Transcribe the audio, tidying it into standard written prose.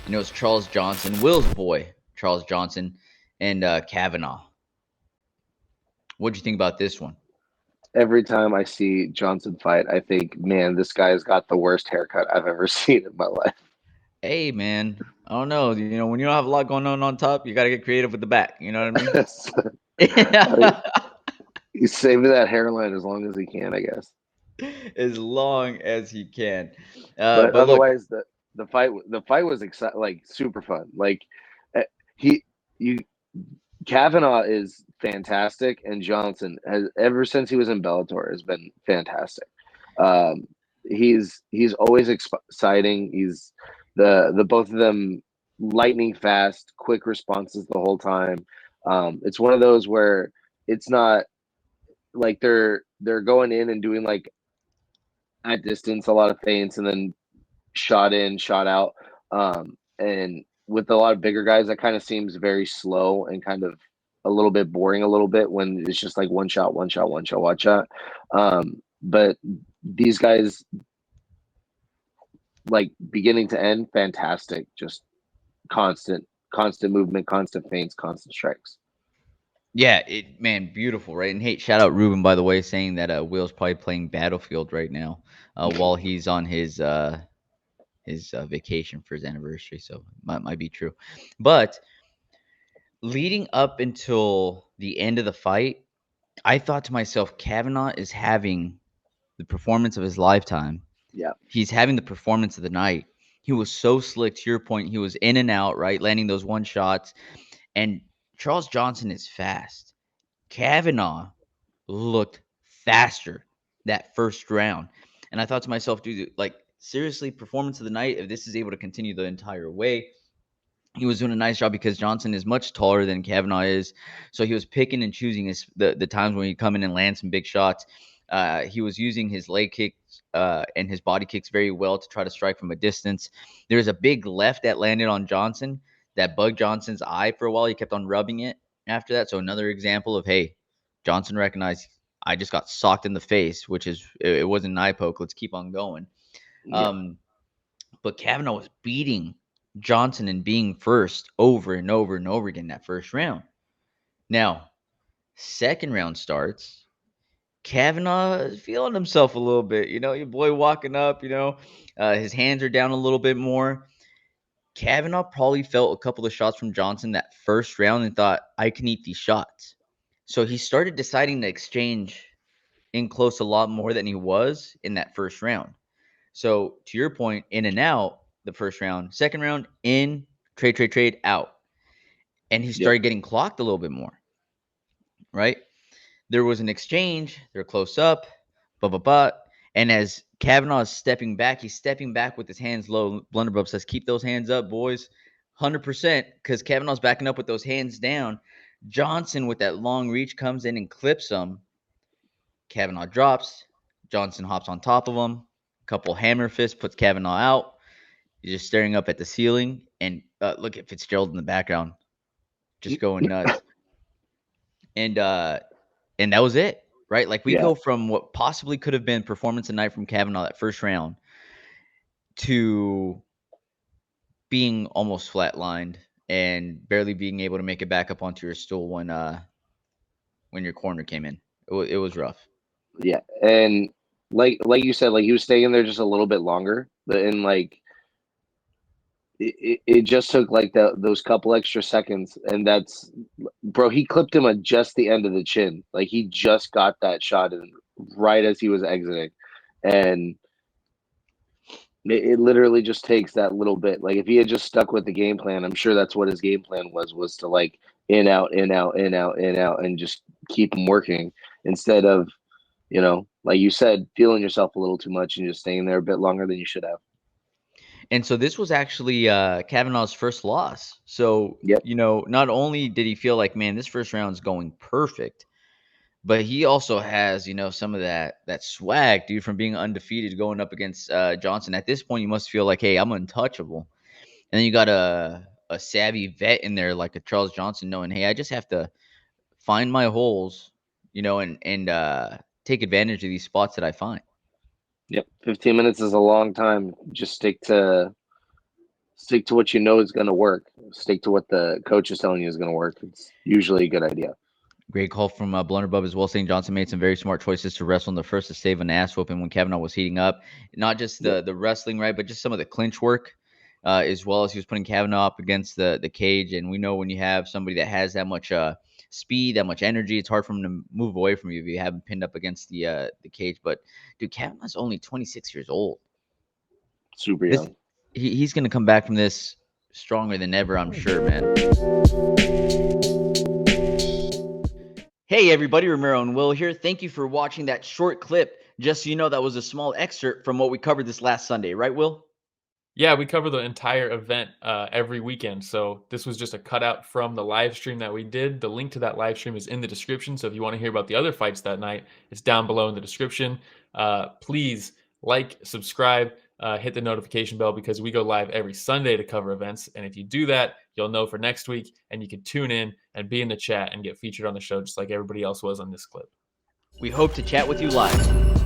It's Charles Johnson, Will's boy, Charles Johnson, and Kavanagh. What'd you think about this one? Every time I see Johnson fight, I think, man, this guy's got the worst haircut I've ever seen in my life. Hey, man, I don't know. When you don't have a lot going on top, you got to get creative with the back. You know what I mean? I mean, he's saving that hairline as long as he can, I guess. As long as he can. But But look, otherwise, the fight was like super fun. Like eh, he you Kavanaugh is fantastic, and Johnson has ever since he was in Bellator has been fantastic. Um, he's always exciting. He's the both of them lightning fast, quick responses the whole time. It's one of those where it's not like they're going in and doing like at distance a lot of feints and then shot in, shot out. And with a lot of bigger guys, that kind of seems very slow and kind of a little bit boring a little bit when it's just like one shot, one shot, one shot, one shot. But these guys, like beginning to end, fantastic. Just constant movement, constant feints, constant strikes. yeah, man, beautiful, right? And hey, shout out Ruben, by the way, saying that Will's probably playing Battlefield right now while he's on his vacation for his anniversary. So might be true. But leading up until the end of the fight, I thought to myself, Kavanaugh is having the performance of his lifetime. Yeah, He's having the performance of the night. He was so slick. To your point, he was in and out, right, landing those one shots. And Charles Johnson is fast. Kavanaugh looked faster that first round. And I thought to myself, dude, like seriously, performance of the night, if this is able to continue the entire way, he was doing a nice job because Johnson is much taller than Kavanaugh is. So he was picking and choosing the times when he come in and land some big shots. He was using his leg kicks and his body kicks very well to try to strike from a distance. There was a big left that landed on Johnson that bugged Johnson's eye for a while. He kept on rubbing it after that. So another example of, hey, Johnson recognized I just got socked in the face, which is it wasn't an eye poke. Let's keep on going. yeah, Um, but Kavanaugh was beating Johnson and being first over and over and over again that first round. Now, second round starts. Kavanaugh is feeling himself a little bit. Your boy walking up, his hands are down a little bit more. Kavanaugh probably felt a couple of shots from Johnson that first round and thought, I can eat these shots. So he started deciding to exchange in close a lot more than he was in that first round. So to your point, in and out the first round, second round in, trade, trade, trade, out. And he yep, started getting clocked a little bit more, right? There was an exchange, they're close up, blah, blah, blah. And as Kavanaugh is stepping back, he's stepping back with his hands low. Blunderbuff says, keep those hands up, boys. 100%, because Kavanaugh's backing up with those hands down. Johnson, with that long reach, comes in and clips him. Kavanaugh drops. Johnson hops on top of him. Couple hammer fists, puts Kavanaugh out. He's just staring up at the ceiling. And look at Fitzgerald in the background, just going nuts. And and that was it, right? Like we yeah. go from what possibly could have been performance of the night from Kavanaugh that first round to being almost flatlined and barely being able to make it back up onto your stool when your corner came in. It was rough. Yeah, and like you said, like he was staying there just a little bit longer, but in like it just took like those couple extra seconds, and that's bro. He clipped him at just the end of the chin, like he just got that shot in right as he was exiting, and it literally just takes that little bit. Like if he had just stuck with the game plan, I'm sure that's what his game plan was to like in out, in out, in out, in out, and just keep him working instead of like you said, feeling yourself a little too much and just staying there a bit longer than you should have. And so this was actually Kavanaugh's first loss. So, Yep. not only did he feel like, man, this first round is going perfect, but he also has, some of that swag, dude, from being undefeated going up against Johnson. At this point, you must feel like, hey, I'm untouchable. And then you got a savvy vet in there like a Charles Johnson, knowing, hey, I just have to find my holes, and take advantage of these spots that I find. Yep. 15 minutes is a long time. Just stick to Stick to what you know is going to work. Stick to what the coach is telling you is going to work. It's usually a good idea. Great call from Blunderbub as well, saying Johnson made some very smart choices to wrestle in the first to save an ass whooping when Kavanagh was heating up. Not just Yep. the wrestling, right, but just some of the clinch work, as well as he was putting Kavanagh up against the cage. And we know when you have somebody that has that much speed, that much energy, it's hard for him to move away from you if you have him pinned up against the cage. But dude, Kavanagh's only 26 years old. Super This young. he's going to come back from this stronger than ever, I'm sure, man. Hey everybody, Ramiro and Will here. Thank you for watching that short clip. Just so you know, that was a small excerpt from what we covered this last Sunday, right, Will? Yeah, we cover the entire event every weekend. So this was just a cutout from the live stream that we did. The link to that live stream is in the description. So if you want to hear about the other fights that night, it's down below in the description. Please like, subscribe, hit the notification bell because we go live every Sunday to cover events. And if you do that, you'll know for next week and you can tune in and be in the chat and get featured on the show just like everybody else was on this clip. We hope to chat with you live.